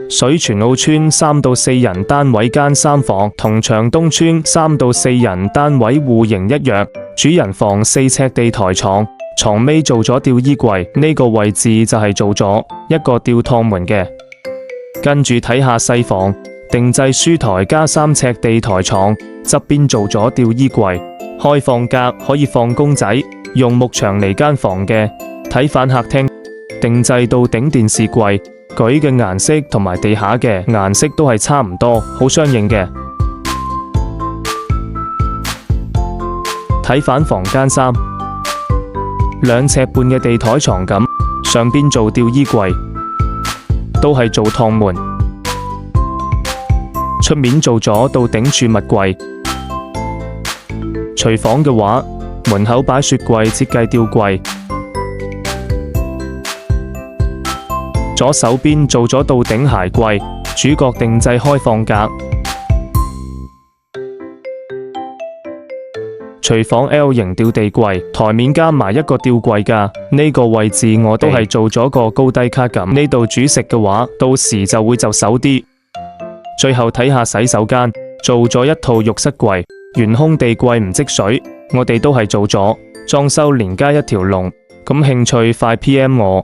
水泉澳村3到4人單位間3房，同長東村3到4人單位戶型一樣，主人房4尺地台床，床尾做咗吊衣櫃，呢個位置就係做咗一個吊趟門嘅。跟住睇下細房，定製書台加3尺地台床，側邊做咗吊衣櫃，開放格可以放公仔，用木牆嚟間房嘅。睇反客廳，定製到頂電視櫃，舉嘅顏色同埋地下嘅顏色都係差唔多，好相應嘅。睇反房間3，2尺半嘅地台床咁，上邊做吊衣櫃，都係做趟門，出面做咗到頂儲物櫃。廚房嘅話，門口擺雪櫃，設計吊櫃，左手邊做咗到頂鞋櫃，主角定製開放格。廚房 L 型吊地櫃，台面加埋一個吊櫃架，呢個位置我都係做咗個高低卡咁。呢度煮食嘅話，到時就會就手啲。最後睇下洗手間，做咗一套浴室櫃，懸空地櫃唔積水，我哋都係做咗裝修連加一條龍。咁興趣快 PM 我。